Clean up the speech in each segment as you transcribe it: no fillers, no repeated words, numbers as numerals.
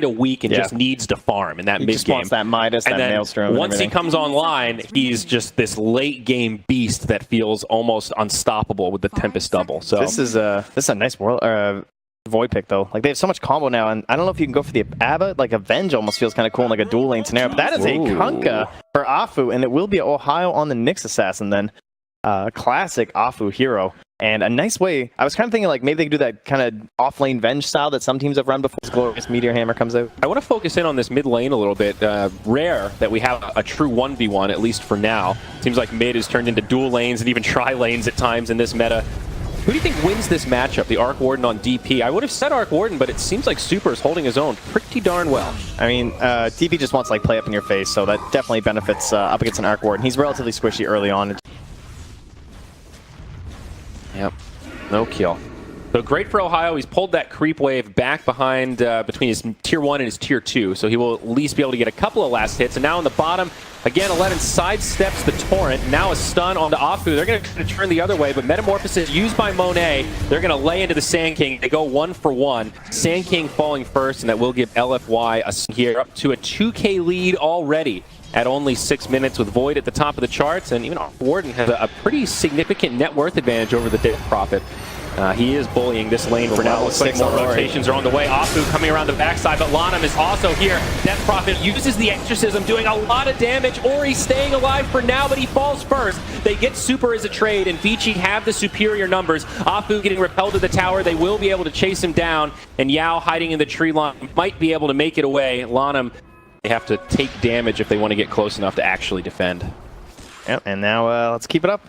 weak and just needs to farm in that mid game. He just wants that Midas, and that Maelstrom. Once he comes online, he's just this late game beast that feels almost unstoppable with the Tempest double. So this is a nice Void pick though. Like they have so much combo now, and I don't know if you can go for the Abba. Like Avenge almost feels kind of cool in like a dual lane scenario. But that is a Kunkka for Afu, and it will be Ohio on the Nyx Assassin then. Classic Afu hero. And a nice way, I was kind of thinking like maybe they could do that kind of off-lane Venge style that some teams have run before this glorious Meteor Hammer comes out. I want to focus in on this mid lane a little bit. Rare that we have a true 1v1, at least for now. Seems like mid has turned into dual lanes and even tri-lanes at times in this meta. Who do you think wins this matchup, the Arc Warden on DP? I would have said Arc Warden, but it seems like Super is holding his own pretty darn well. I mean, DP just wants to like play up in your face, so that definitely benefits up against an Arc Warden. He's relatively squishy early on. Yep, no kill. So great for Ohio. He's pulled that creep wave back behind between his tier 1 and his tier 2, so he will at least be able to get a couple of last hits. And now on the bottom, again, 11 sidesteps the Torrent. Now a stun onto Afu. They're going to turn the other way, but Metamorphosis used by Monet. They're going to lay into the Sand King. They go 1 for 1. Sand King falling first, and that will give LFY a here up to a 2K lead already at only 6 minutes with Void at the top of the charts. And even Warden has a pretty significant net worth advantage over the Death Prophet. He is bullying this lane for now. Looks like more rotations are on the way. Afu coming around the backside, but Lanham is also here. Death Prophet uses the Exorcism, doing a lot of damage. Ori staying alive for now, but he falls first. They get Super as a trade, and Vici have the superior numbers. Afu getting repelled to the tower. They will be able to chase him down, and Yao hiding in the tree line might be able to make it away. Lanham, they have to take damage if they want to get close enough to actually defend. Yep, and now let's keep it up.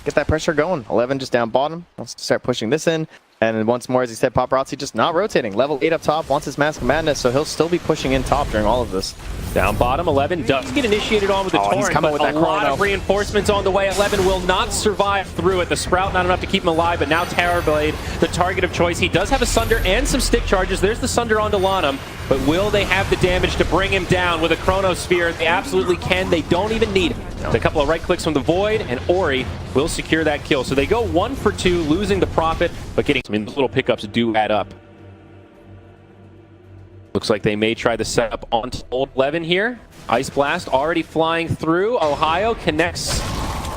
Get that pressure going. 11 just down bottom. Let's start pushing this in. And once more, as he said, Paparazzi just not rotating. Level 8 up top, wants his Mask of Madness, so he'll still be pushing in top during all of this. Down bottom, 11 does get initiated on with the Torrent, but with a lot of reinforcements on the way. 11 will not survive through it. The Sprout not enough to keep him alive, but now Terrorblade, the target of choice. He does have a Sunder and some stick charges. There's the Sunder onto Lanham, but will they have the damage to bring him down with a Chronosphere? They absolutely can. They don't even need him. It's a couple of right clicks from the Void, and Ori will secure that kill. So they go 1 for 2, losing the Prophet, but getting some little pickups do add up. Looks like they may try the setup on Old 11 here. Ice Blast already flying through. Ohio connects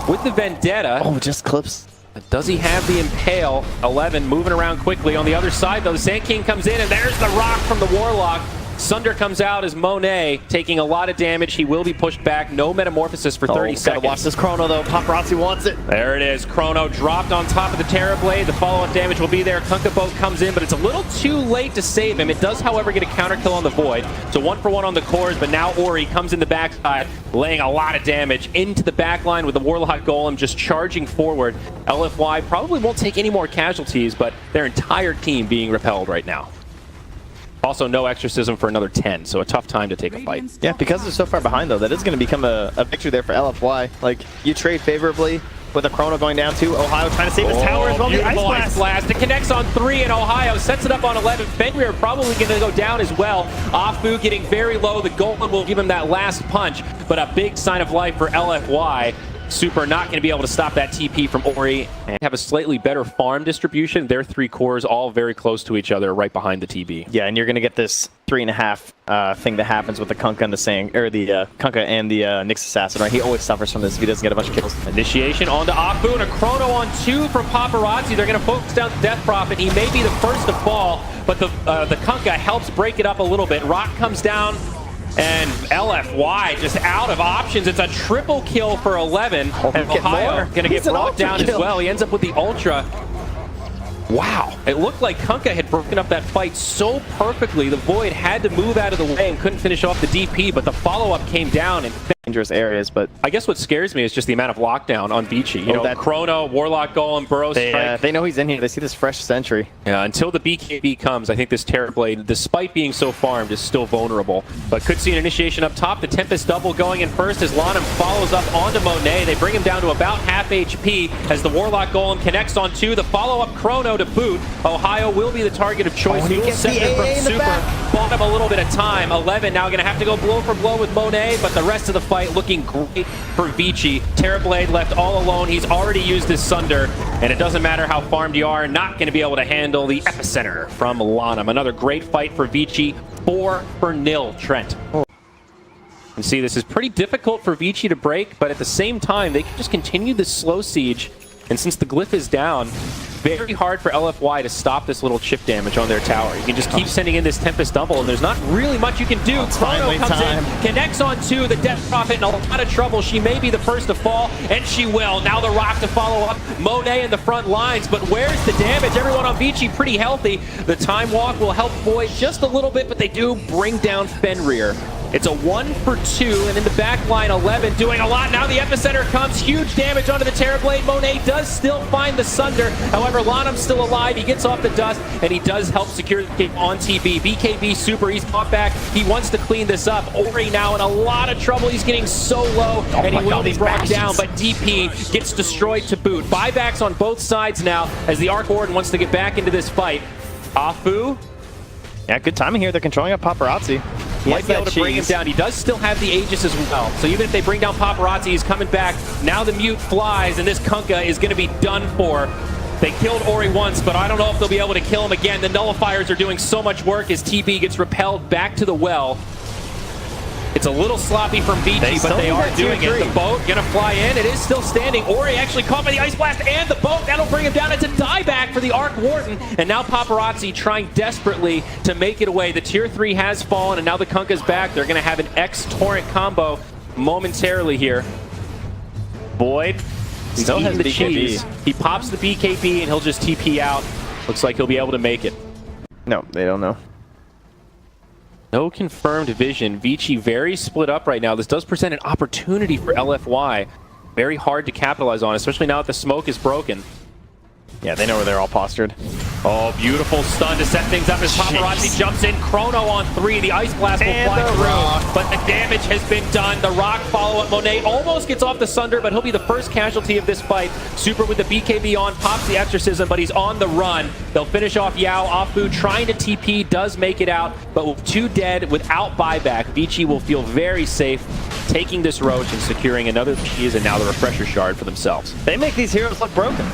with the Vendetta. Oh, just clips. Does he have the Impale? 11 moving around quickly. On the other side, though, the Sand King comes in, and there's the rock from the Warlock. Sunder comes out as Monet, taking a lot of damage. He will be pushed back. No Metamorphosis for 30 seconds. Gotta watch this Chrono, though. Paparazzi wants it. There it is. Chrono dropped on top of the Terrorblade. The follow-up damage will be there. Kunkka Boat comes in, but it's a little too late to save him. It does, however, get a counter kill on the Void. So 1 for 1 on the cores, but now Ori comes in the backside, laying a lot of damage into the backline with the Warlock Golem just charging forward. LFY probably won't take any more casualties, but their entire team being repelled right now. Also, no Exorcism for another 10, so a tough time to take a fight. Yeah, because they're so far behind, though, that is going to become a victory there for LFY. Like, you trade favorably with a Chrono going down, too. Ohio trying to save his tower as well. The Ice Blast. It connects on 3, and Ohio sets it up on 11. Fenrir probably going to go down as well. Afu getting very low. The Golem will give him that last punch, but a big sign of life for LFY. Super not going to be able to stop that TP from Ori and have a slightly better farm distribution. Their 3 cores all very close to each other right behind the TB. Yeah, and you're going to get this 3.5 thing that happens with the Kunkka and the Sang, or the Kunkka and the Nyx Assassin, right? He always suffers from this if he doesn't get a bunch of kills. Initiation onto Afu and a Chrono on 2 from Paparazzi. They're going to focus down the Death Prophet. He may be the first to fall, but the Kunkka helps break it up a little bit. Rock comes down. And LFY just out of options. It's a triple kill for 11. And Ohio going to get brought down as well. He ends up with the Ultra. Wow. It looked like Kunkka had broken up that fight so perfectly. The Void had to move out of the way and couldn't finish off the DP, but the follow-up came down and dangerous areas. But I guess what scares me is just the amount of lockdown on Vici. You know, that Chrono, Warlock Golem, Burrow Strike. They know he's in here. They see this fresh Sentry. Yeah, until the BKB comes, I think this Terrorblade, despite being so farmed, is still vulnerable. But could see an initiation up top. The Tempest double going in first as Lanham follows up onto Monet. They bring him down to about half HP as the Warlock Golem connects on 2. The follow-up Chrono to boot. Ohio will be the target of choice. He will set them from Super. Bought him a little bit of time. 11 now going to have to go blow for blow with Monet, but the rest of the fight looking great for Vici. Terrorblade left all alone. He's already used his Sunder. And it doesn't matter how farmed you are, not going to be able to handle the epicenter from Lanham. Another great fight for Vici. 4-0, Trent. And see, this is pretty difficult for Vici to break, but at the same time, they can just continue this slow siege. And since the glyph is down, very hard for LFY to stop this little chip damage on their tower. You can just keep sending in this Tempest double, and there's not really much you can do. Chrono comes in, connects on 2, the Death Prophet in a lot of trouble. She may be the first to fall, and she will. Now the Rock to follow up. Monet in the front lines, but where's the damage? Everyone on Vici pretty healthy. The Time Walk will help Void just a little bit, but they do bring down Fenrir. It's a 1 for 2, and in the back line, 11 doing a lot. Now the epicenter comes, huge damage onto the Terrorblade. Monet does still find the Sunder. However, Lanham's still alive. He gets off the dust, and he does help secure the game on TB. BKB super, he's caught back. He wants to clean this up. Ori now in a lot of trouble. He's getting so low, and he will be brought down, but DP gets destroyed to boot. Buybacks on both sides now as the Arc Warden wants to get back into this fight. Afu. Yeah, good timing here. They're controlling up Paparazzi. Might be able to bring him down. He does still have the Aegis as well. So even if they bring down Paparazzi, he's coming back. Now the Mute flies, and this Kunkka is going to be done for. They killed Ori once, but I don't know if they'll be able to kill him again. The Nullifiers are doing so much work as TB gets repelled back to the well. It's a little sloppy from Vici, but they are doing it. The boat gonna fly in. It is still standing. Ori actually caught by the Ice Blast and the boat. That'll bring him down. It's a dieback for the Arc Warden. And now Paparazzi trying desperately to make it away. The Tier 3 has fallen, and now the Kunkka's back. They're gonna have an X-Torrent combo momentarily here. Void, he's eating the cheese. He pops the BKB, and he'll just TP out. Looks like he'll be able to make it. No, they don't know. No confirmed vision. Vici very split up right now. This does present an opportunity for LFY. Very hard to capitalize on, especially now that the smoke is broken. Yeah, they know where they're all postured. Oh, beautiful stun to set things up as Paparazzi jumps in. Chrono on 3. The Ice Blast will fly through, but the damage has been done. The Rock follow-up. Monet almost gets off the Sunder, but he'll be the first casualty of this fight. Super with the BKB on, pops the Exorcism, but he's on the run. They'll finish off Yao. Afu trying to TP, does make it out, but with 2 dead, without buyback, Vici will feel very safe taking this Roach and securing another cheese and now the Refresher Shard for themselves. They make these heroes look broken.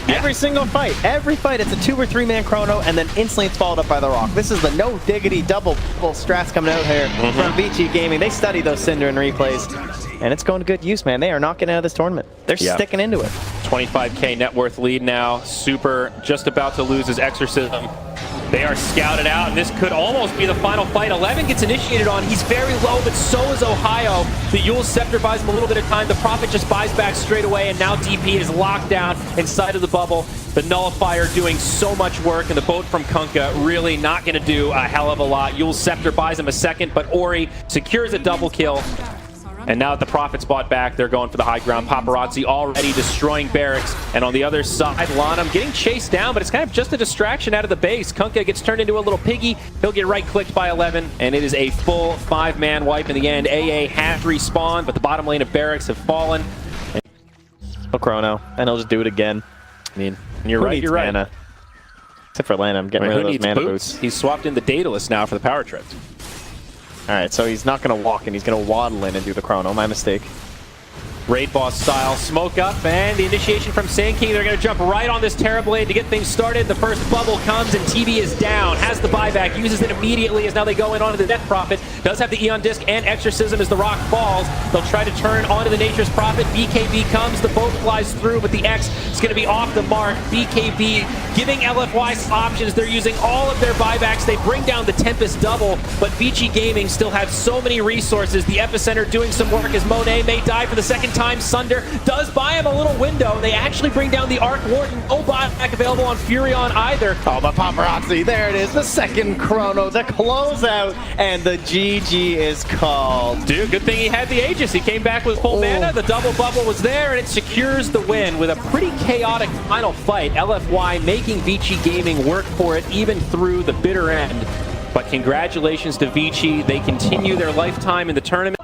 Yeah. Every single fight, it's a 2 or 3 man Chrono, and then instantly it's followed up by the Rock. This is the no diggity double strats coming out here from Vici Gaming. They study those Cinder and replays, and it's going to good use, man. They are not getting out of this tournament. They're sticking into it. 25k net worth lead now. Super just about to lose his Exorcism. They are scouted out, and this could almost be the final fight. 11 gets initiated on. He's very low, but so is Ohio. The Yule Scepter buys him a little bit of time. The Prophet just buys back straight away, and now DP is locked down inside of the bubble. The Nullifier doing so much work, and the boat from Kunkka really not going to do a hell of a lot. Yule Scepter buys him a second, but Ori secures a double kill. And now that the Prophet's bought back, they're going for the high ground. Paparazzi already destroying barracks. And on the other side, Lanham getting chased down, but it's kind of just a distraction out of the base. Kunkka gets turned into a little piggy. He'll get right-clicked by 11, and it is a full 5-man wipe in the end. AA has respawned, but the bottom lane of barracks have fallen. Chrono, and he'll just do it again. I mean, you're right. Mana? Except for Lanham, getting rid of those mana boots. He's swapped in the Daedalus now for the power trips. Alright, so he's not going to walk in, he's going to waddle in and do the Chrono. My mistake. Raid boss style, smoke up, and the initiation from Sand King. They're going to jump right on this Terrorblade to get things started. The first bubble comes, and TB is down. Has the buyback, uses it immediately as now they go in onto the Death Prophet. Does have the Eon Disc and Exorcism as the Rock falls. They'll try to turn onto the Nature's Prophet. BKB comes, the boat flies through, but the X is going to be off the mark. BKB giving LFY some options. They're using all of their buybacks. They bring down the Tempest double, but Vici Gaming still have so many resources. The Epicenter doing some work as Monet may die for the second time. Sunder does buy him a little window. They actually bring down the Arc Warden. No buyback available on Furion either. Oh, but Paparazzi, there it is. The second Chrono to close out, and the GG is called. Dude, good thing he had the Aegis. He came back with full mana. The double bubble was there, and it secures the win with a pretty chaotic final fight. LFY making Vici Gaming work for it even through the bitter end. But congratulations to Vici. They continue their lifetime in the tournament.